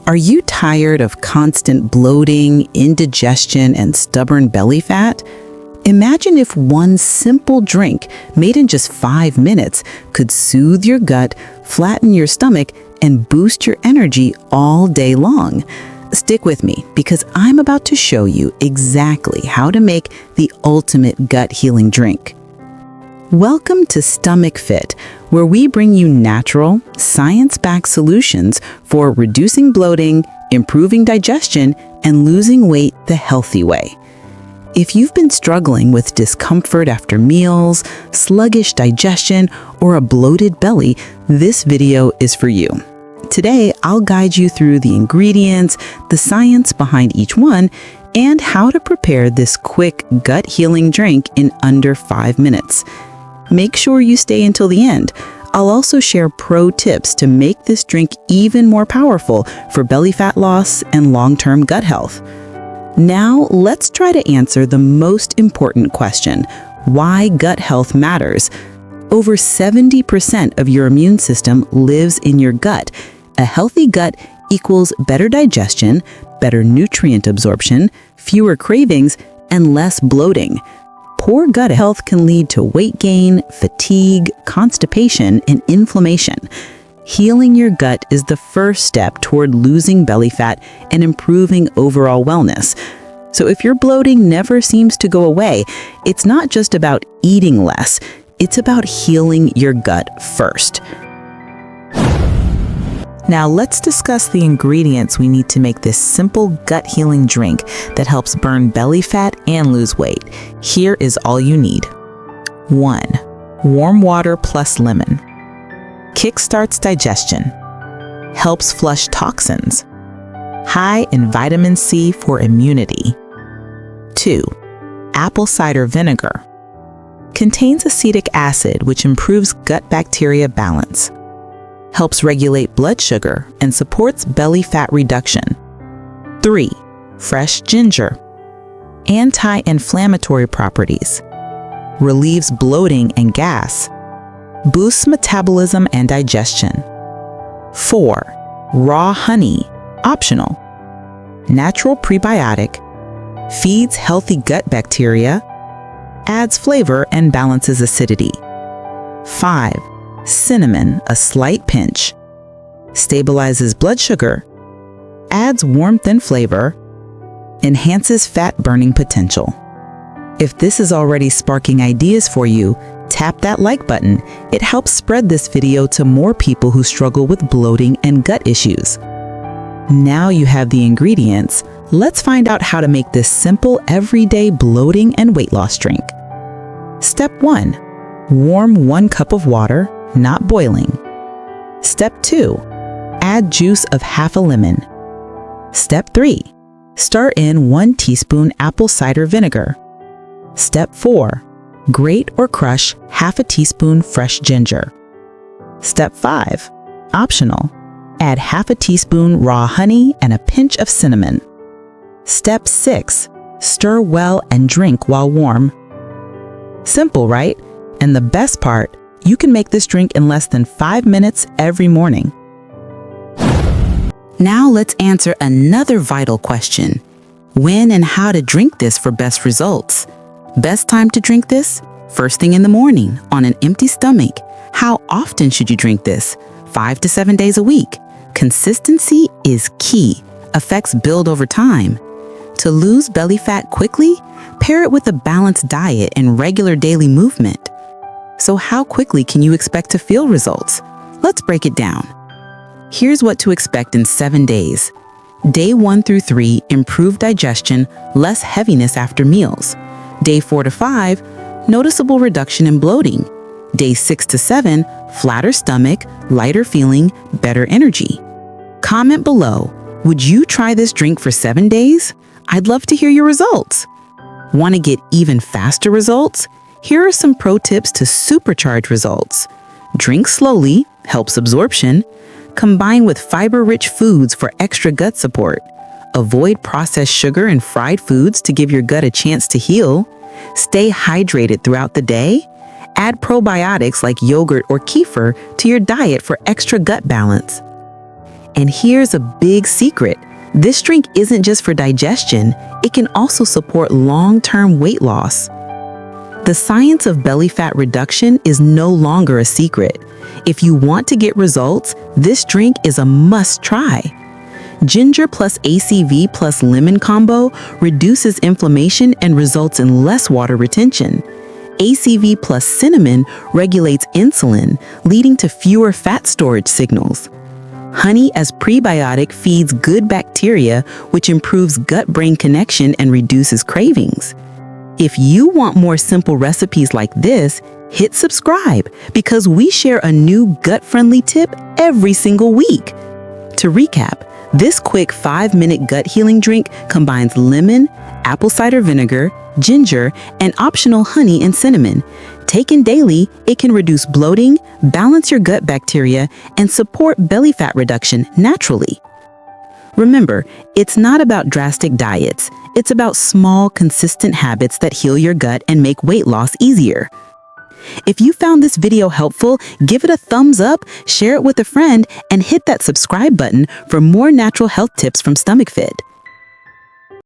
Are you tired of constant bloating, indigestion, and stubborn belly fat? Imagine if one simple drink made in just 5 minutes could soothe your gut, flatten your stomach, and boost your energy all day long. Stick with me because I'm about to show you exactly how to make the ultimate gut healing drink. Welcome to Stomach Fit, where we bring you natural, science-backed solutions for reducing bloating, improving digestion, and losing weight the healthy way. If you've been struggling with discomfort after meals, sluggish digestion, or a bloated belly, this video is for you. Today, I'll guide you through the ingredients, the science behind each one, and how to prepare this quick gut healing drink in under 5 minutes. Make sure you stay until the end. I'll also share pro tips to make this drink even more powerful for belly fat loss and long-term gut health. Now, let's try to answer the most important question: why gut health matters. Over 70% of your immune system lives in your gut. A healthy gut equals better digestion, better nutrient absorption, fewer cravings, and less bloating. Poor gut health can lead to weight gain, fatigue, constipation, and inflammation. Healing your gut is the first step toward losing belly fat and improving overall wellness. So if your bloating never seems to go away, it's not just about eating less, it's about healing your gut first. Now let's discuss the ingredients we need to make this simple gut healing drink that helps burn belly fat and lose weight. Here is all you need. 1. Warm water plus lemon. Kickstarts digestion. Helps flush toxins. High in vitamin C for immunity. 2. Apple cider vinegar. Contains acetic acid, which improves gut bacteria balance. Helps regulate blood sugar and supports belly fat reduction. 3. Fresh ginger. Anti-inflammatory properties. Relieves bloating and gas. Boosts metabolism and digestion. 4. Raw honey, optional. Natural prebiotic. Feeds healthy gut bacteria. Adds flavor and balances acidity. 5. Cinnamon, a slight pinch. Stabilizes blood sugar. Adds warmth and flavor. Enhances fat burning potential. If this is already sparking ideas for you, tap that like button. It helps spread this video to more people who struggle with bloating and gut issues. Now you have the ingredients. Let's find out how to make this simple everyday bloating and weight loss drink. Step 1. Warm 1 cup of water, not boiling. Step 2. Add juice of half a lemon. Step 3. Stir in 1 teaspoon apple cider vinegar. Step 4. Grate or crush half a teaspoon fresh ginger. Step 5. Optional. Add half a teaspoon raw honey and a pinch of cinnamon. Step 6. Stir well and drink while warm. Simple, right? And the best part, you can make this drink in less than 5 minutes every morning. Now let's answer another vital question: when and how to drink this for best results. Best time to drink this? First thing in the morning, on an empty stomach. How often should you drink this? 5 to 7 days a week. Consistency is key. Effects build over time. To lose belly fat quickly, pair it with a balanced diet and regular daily movement. So how quickly can you expect to feel results? Let's break it down. Here's what to expect in 7 days. Day 1 through 3, improved digestion, less heaviness after meals. Day 4 to 5, noticeable reduction in bloating. Day 6 to 7, flatter stomach, lighter feeling, better energy. Comment below, would you try this drink for 7 days? I'd love to hear your results. Want to get even faster results? Here are some pro tips to supercharge results. Drink slowly, helps absorption. Combine with fiber-rich foods for extra gut support. Avoid processed sugar and fried foods to give your gut a chance to heal. Stay hydrated throughout the day. Add probiotics like yogurt or kefir to your diet for extra gut balance. And here's a big secret. This drink isn't just for digestion, it can also support long-term weight loss. The science of belly fat reduction is no longer a secret. If you want to get results, this drink is a must-try. Ginger plus ACV plus lemon combo reduces inflammation and results in less water retention. ACV plus cinnamon regulates insulin, leading to fewer fat storage signals. Honey as prebiotic feeds good bacteria, which improves gut-brain connection and reduces cravings. If you want more simple recipes like this, hit subscribe because we share a new gut-friendly tip every single week. To recap, this quick 5-minute gut healing drink combines lemon, apple cider vinegar, ginger, and optional honey and cinnamon. Taken daily, it can reduce bloating, balance your gut bacteria, and support belly fat reduction naturally. Remember, it's not about drastic diets. It's about small, consistent habits that heal your gut and make weight loss easier. If you found this video helpful, give it a thumbs up, share it with a friend, and hit that subscribe button for more natural health tips from Stomach Fit.